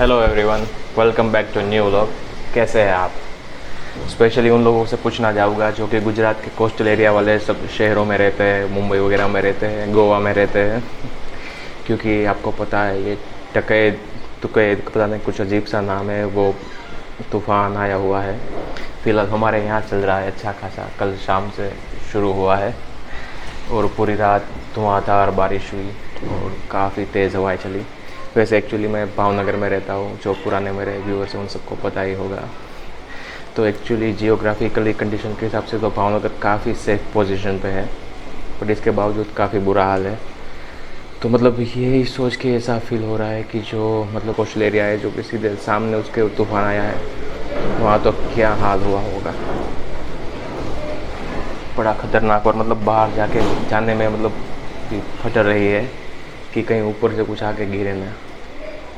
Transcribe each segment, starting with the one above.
Hello everyone, welcome back to new vlog. कैसे हैं आप? स्पेशली उन लोगों से पूछना चाहूँगा जो कि गुजरात के कोस्टल एरिया वाले सब शहरों में रहते हैं, मुंबई वगैरह में रहते हैं, गोवा में रहते हैं। क्योंकि आपको पता है ये टकैत तुकैत पता नहीं कुछ अजीब सा नाम है, वो तूफ़ान आया हुआ है। फ़िलहाल हमारे यहाँ चल रहा है अच्छा खासा, कल शाम से शुरू हुआ है और पूरी रात धुआंधार बारिश हुई और काफ़ी तेज़ हवाएं चली। वैसे एक्चुअली मैं भावनगर में रहता हूँ, जो पुराने मेरे व्यूअर्स हैं उन सबको पता ही होगा। तो एक्चुअली जियोग्राफिकली कंडीशन के हिसाब से तो भावनगर काफ़ी सेफ पोजीशन पे है, बट इसके बावजूद काफ़ी बुरा हाल है। तो मतलब यही सोच के ऐसा फील हो रहा है कि जो मतलब कोस्टल एरिया है, जो कि सीधे सामने उसके तूफान आया है, वहाँ तो क्या हाल हुआ होगा। बड़ा ख़तरनाक, और मतलब बाहर जाके जाने में मतलब फटर रही है कि कहीं ऊपर से कुछ आके गिरे ना।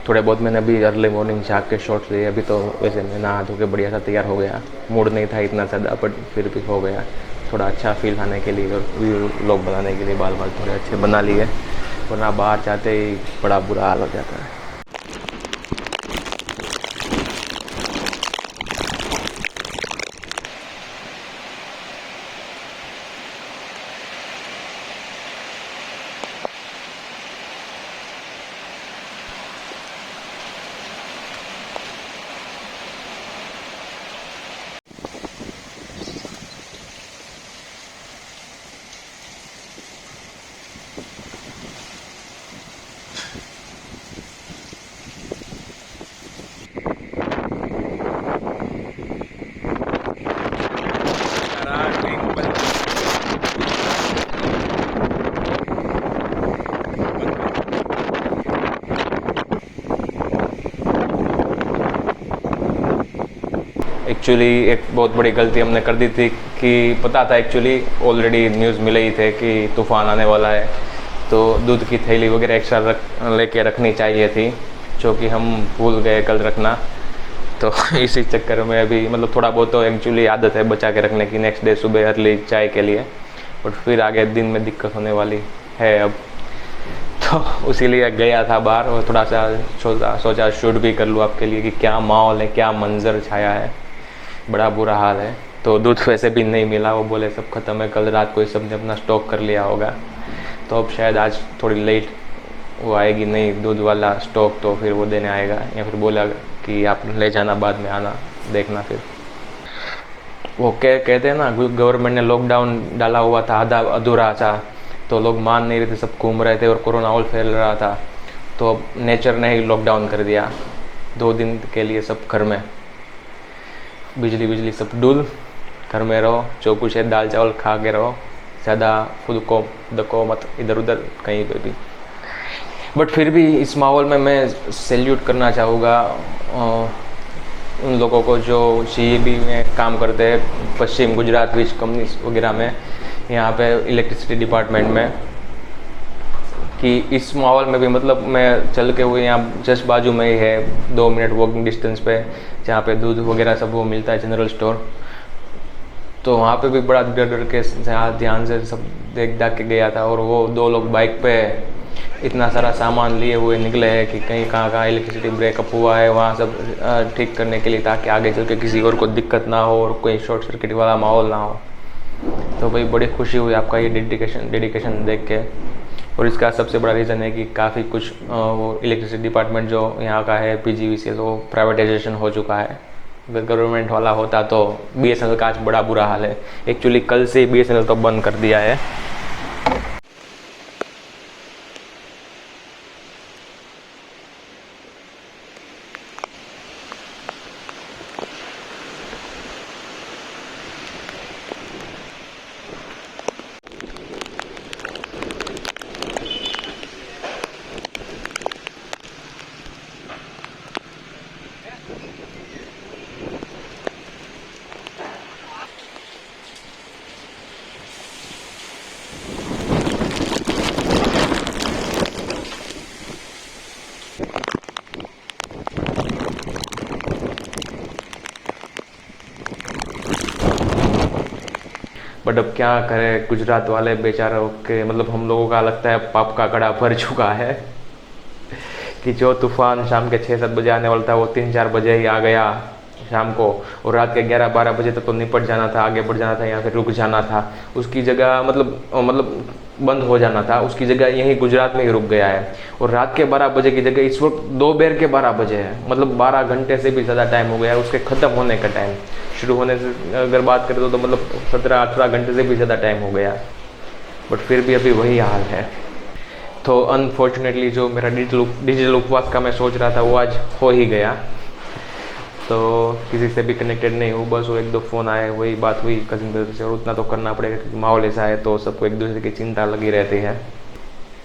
थोड़े बहुत मैंने अभी अर्ली मॉर्निंग झाँक के शॉट्स लिए। अभी तो वैसे मैं नहा धो के बढ़िया सा तैयार हो गया। मूड नहीं था इतना ज़्यादा, बट फिर भी हो गया थोड़ा अच्छा फील आने के लिए और व्लॉग बनाने के लिए। बाल थोड़े अच्छे बना लिए, वरना बाहर जाते ही बड़ा बुरा हाल हो जाता है। एक्चुअली एक बहुत बड़ी गलती हमने कर दी थी कि पता था, एक्चुअली ऑलरेडी न्यूज़ मिले ही थे कि तूफ़ान आने वाला है, तो दूध की थैली वगैरह एक्स्ट्रा लेके रखनी चाहिए थी, जो कि हम भूल गए कल रखना। तो इसी चक्कर में अभी मतलब थोड़ा बहुत तो एक्चुअली आदत है बचा के रखने की, नेक्स्ट डे सुबह अर्ली चाय के लिए, बट फिर आगे दिन में दिक्कत होने वाली है अब। तो उसी लिए गया था बाहर और थोड़ा सा सोचा शूट भी कर लूँ आपके लिए कि क्या माहौल है, क्या मंजर छाया है। बड़ा बुरा हाल है। तो दूध वैसे भी नहीं मिला, वो बोले सब ख़त्म है, कल रात को ही सब ने अपना स्टॉक कर लिया होगा। तो अब शायद आज थोड़ी लेट वो आएगी नहीं दूध वाला स्टॉक, तो फिर वो देने आएगा, या फिर बोला कि आप ले जाना, बाद में आना देखना। फिर वो कहते हैं ना, गवर्नमेंट ने लॉकडाउन डाला हुआ था आधा अधूरा था, तो लोग मान नहीं रहे थे, सब घूम रहे थे और कोरोना और फैल रहा था। तो अब नेचर ने ही लॉकडाउन कर दिया, 2 दिन के लिए सब घर में, बिजली सब डुल, घर में रहो, जो कुछ है दाल चावल खा के रहो, ज़्यादा खुद को दको मत इधर उधर कहीं पे भी। बट फिर भी इस माहौल में मैं सैल्यूट करना चाहूँगा उन लोगों को जो CEB में काम करते हैं, पश्चिम गुजरात वीज कंपनीज वगैरह में, यहाँ पे इलेक्ट्रिसिटी डिपार्टमेंट में, कि इस माहौल में भी मतलब मैं चल के हुए यहाँ जस्ट बाजू में ही है 2 मिनट वॉकिंग डिस्टेंस पे, जहाँ पे दूध वगैरह सब वो मिलता है, जनरल स्टोर। तो वहाँ पे भी बड़ा डर डर के ध्यान से सब देख दाख के गया था, और वो 2 लोग बाइक पे इतना सारा सामान लिए हुए निकले हैं कि कहीं कहाँ इलेक्ट्रिसिटी ब्रेकअप हुआ है वहाँ सब ठीक करने के लिए, ताकि आगे चल के किसी और को दिक्कत ना हो और कोई शॉर्ट सर्किट वाला माहौल ना हो। तो भाई बड़ी खुशी हुई आपका ये डेडिकेशन देख के। और इसका सबसे बड़ा रीज़न है कि काफ़ी कुछ वो इलेक्ट्रिसिटी डिपार्टमेंट जो यहाँ का है PGVCL, वो प्राइवेटाइजेशन हो चुका है। अगर गवर्नमेंट वाला होता तो BSNL का आज बड़ा बुरा हाल है। एक्चुअली कल से BSNL तो बंद कर दिया है। बट अब क्या करें, गुजरात वाले बेचारों के मतलब हम लोगों का लगता है पाप का घड़ा भर चुका है। कि जो तूफ़ान शाम के 6-7 बजे आने वाला था वो 3-4 बजे ही आ गया शाम को, और रात के 11-12 बजे तक तो निपट जाना था, आगे बढ़ जाना था या फिर रुक जाना था। उसकी जगह मतलब बंद हो जाना था, उसकी जगह यहीं गुजरात में ही रुक गया है। और रात के 12 बजे की जगह इस वक्त दोपहर के 12 बजे है, मतलब 12 घंटे से भी ज़्यादा टाइम हो गया है उसके ख़त्म होने का टाइम। शुरू होने से अगर बात करें तो मतलब 17-18 घंटे से भी ज़्यादा टाइम हो गया, बट फिर भी अभी वही हाल है। तो अनफॉर्चुनेटली जो मेरा डिजिटल उपवास का मैं सोच रहा था वो आज हो ही गया। तो किसी से भी कनेक्टेड नहीं हूँ, बस वो 1-2 फ़ोन आए, वही बात हुई कज़िन ब्रदर से, और उतना तो करना पड़ेगा क्योंकि माहौल ऐसा है तो सबको एक दूसरे की चिंता लगी रहती है।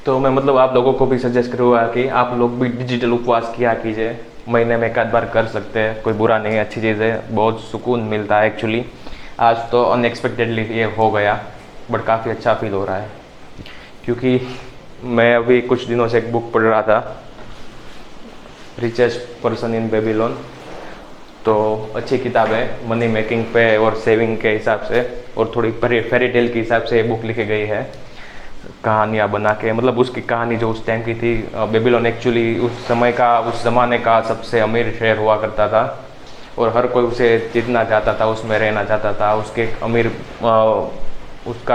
तो मैं मतलब आप लोगों को भी सजेस्ट करूँगा कि आप लोग भी डिजिटल उपवास किया कीजिए, महीने में एक आध बार कर सकते हैं, कोई बुरा नहीं है, अच्छी चीज़ है, बहुत सुकून मिलता है एक्चुअली। आज तो अनएक्सपेक्टेडली ये हो गया, बट काफ़ी अच्छा फील हो रहा है क्योंकि मैं अभी कुछ दिनों से एक बुक पढ़ रहा था, रिचेस्ट पर्सन इन बेबीलोन। तो अच्छी किताब है मनी मेकिंग पे और सेविंग के हिसाब से, और थोड़ी फेरी टेल के हिसाब से ये बुक लिखी गई है, कहानियाँ बना के। मतलब उसकी कहानी जो उस टाइम की थी, बेबीलोन एक्चुअली उस समय का, उस ज़माने का सबसे अमीर शहर हुआ करता था, और हर कोई उसे जीतना चाहता था, उसमें रहना चाहता था। उसका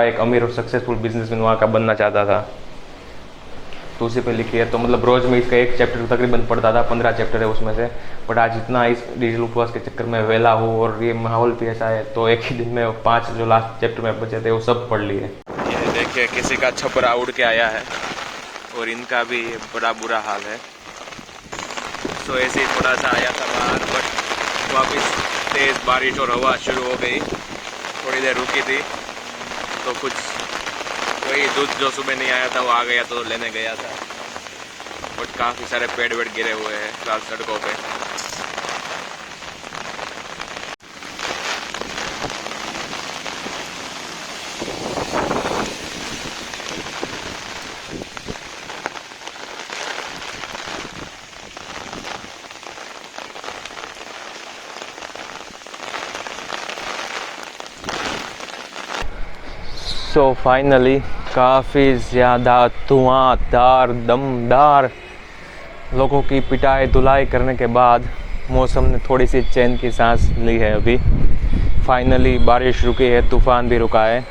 एक अमीर और सक्सेसफुल बिजनेसमैन वहाँ का बनना चाहता था, तो उसी पे लिखी है। तो मतलब रोज़ में इसका एक चैप्टर तकरीबन पढ़ता था, 15 चैप्टर है उसमें से। बट आज इतना इस डिजिटल उपवास के चक्कर में वेला हूँ और ये माहौल भी ऐसा है, तो एक ही दिन में 5 जो लास्ट चैप्टर में बचे थे वो सब पढ़ लिए। ये देखिए किसी का छपरा उड़ के आया है और इनका भी बड़ा बुरा हाल है। तो ऐसे ही थोड़ा सा आया था बाहर, बट वापस तेज़ बारिश और हवा शुरू हो गई, थोड़ी देर रुकी थी। तो कुछ वही दूध जो सुबह नहीं आया था वो आ गया तो लेने गया था, बट काफ़ी सारे पेड़ वेड़ गिरे हुए हैं लाल सड़कों पे। सो फाइनली काफ़ी ज़्यादा धुआंधार दमदार लोगों की पिटाई धुलाई करने के बाद मौसम ने थोड़ी सी चैन की सांस ली है। अभी फाइनली बारिश रुकी है, तूफ़ान भी रुका है।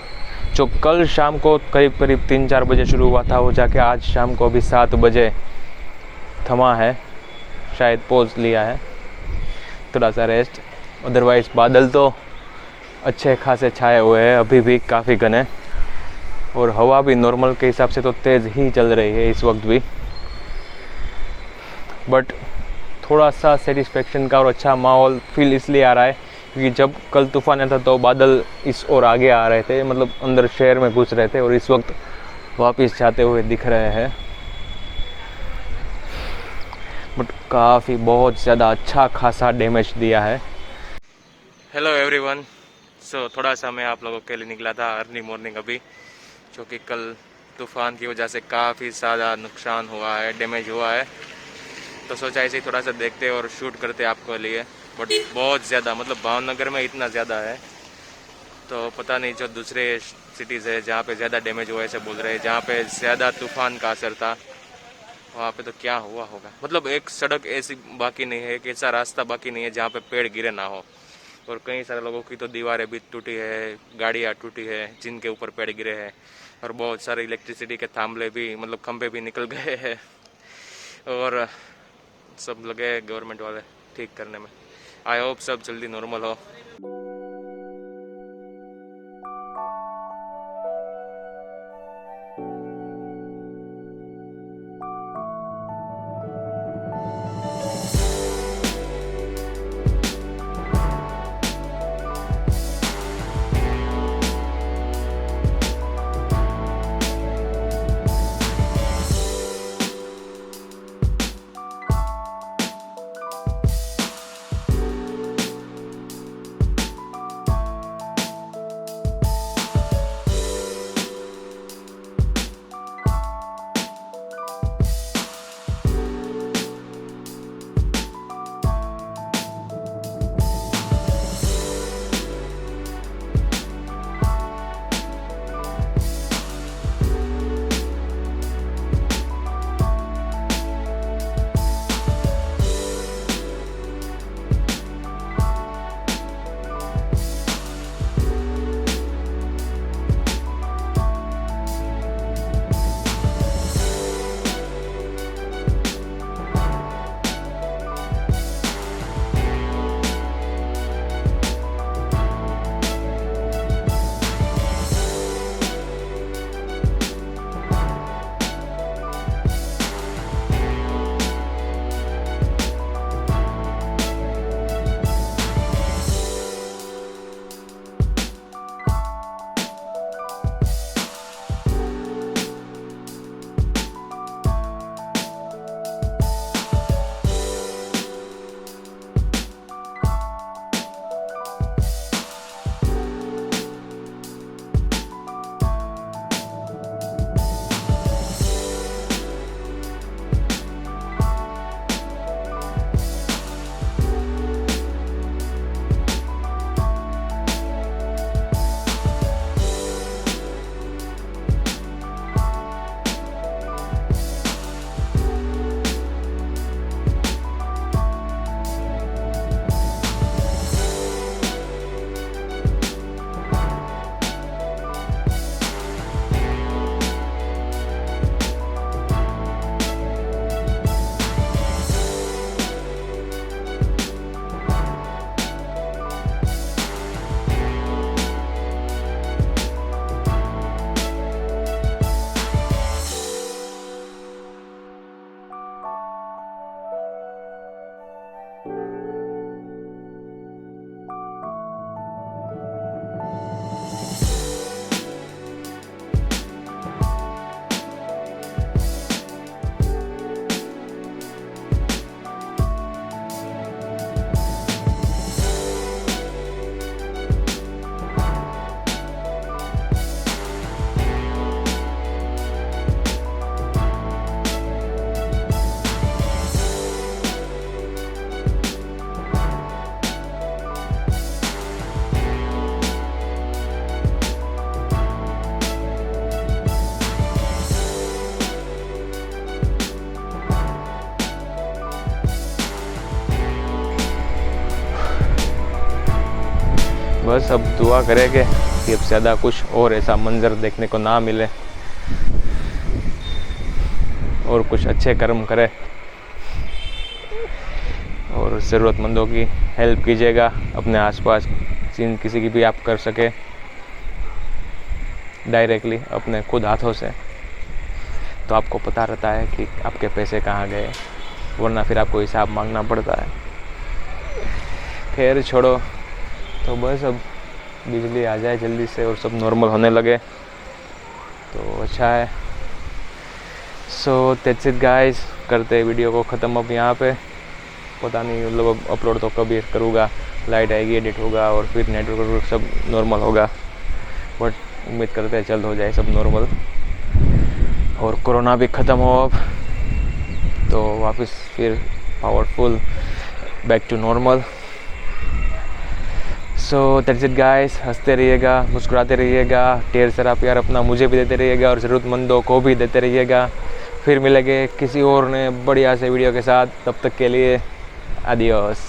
जो कल शाम को करीब 3-4 बजे शुरू हुआ था वो जाके आज शाम को अभी 7 बजे थमा है, शायद पॉज लिया है, थोड़ा सा रेस्ट। अदरवाइज़ बादल तो अच्छे खासे छाए हुए हैं, अभी भी काफ़ी घने, और हवा भी नॉर्मल के हिसाब से तो तेज़ ही चल रही है इस वक्त भी। बट थोड़ा सा सेटिस्फेक्शन का और अच्छा माहौल फील इसलिए आ रहा है क्योंकि जब कल तूफान आया था तो बादल इस ओर आगे आ रहे थे, मतलब अंदर शहर में घुस रहे थे, और इस वक्त वापस जाते हुए दिख रहे हैं। बट काफ़ी बहुत ज़्यादा अच्छा खासा डैमेज दिया है। हेलो एवरीवन, सो थोड़ा सा मैं आप लोगों के लिए निकला था अर्ली मॉर्निंग अभी, क्योंकि कल तूफ़ान की वजह से काफ़ी ज़्यादा नुकसान हुआ है, डैमेज हुआ है। तो सोचा ऐसे ही थोड़ा सा देखते और शूट करते आपके लिए। बट बहुत ज़्यादा, मतलब भावनगर में इतना ज़्यादा है तो पता नहीं जो दूसरे सिटीज़ है जहाँ पे ज़्यादा डैमेज हुआ है ऐसे बोल रहे हैं, जहाँ पे ज़्यादा तूफ़ान का असर था वहाँ पे तो क्या हुआ होगा। मतलब एक सड़क ऐसी बाकी नहीं है, एक ऐसा रास्ता बाकी नहीं है जहाँ पे पेड़ गिरे ना हो, और कई सारे लोगों की तो दीवारें भी टूटी है, गाड़ियाँ टूटी है जिनके ऊपर पेड़ गिरे हैं, और बहुत सारे इलेक्ट्रिसिटी के थांबले भी, मतलब खंभे भी निकल गए हैं, और सब लगे गवर्नमेंट वाले ठीक करने में। आई होप सब जल्दी नॉर्मल हो। बस अब दुआ करेंगे कि अब ज़्यादा कुछ और ऐसा मंजर देखने को ना मिले और कुछ अच्छे कर्म करें और ज़रूरतमंदों की हेल्प कीजिएगा अपने आसपास जिन किसी की भी आप कर सके डायरेक्टली अपने खुद हाथों से, तो आपको पता रहता है कि आपके पैसे कहाँ गए, वरना फिर आपको हिसाब मांगना पड़ता है। खैर छोड़ो, तो बस अब बिजली आ जाए जल्दी से और सब नॉर्मल होने लगे तो अच्छा है। सो दैट्स इट गाइस, करते हैं वीडियो को ख़त्म अब यहाँ पे। पता नहीं मतलब अब अपलोड तो कभी करूँगा, लाइट आएगी, एडिट होगा और फिर नेटवर्क सब नॉर्मल होगा, बट उम्मीद करते हैं जल्द हो जाए सब नॉर्मल और कोरोना भी ख़त्म हो अब, तो वापस फिर powerful back to normal. So that's it guys, हंसते रहिएगा, मुस्कुराते रहिएगा, ढेर सारा प्यार अपना मुझे भी देते रहिएगा और ज़रूरतमंदों को भी देते रहिएगा। फिर मिलेंगे किसी और ने बढ़िया से वीडियो के साथ, तब तक के लिए आदियोस।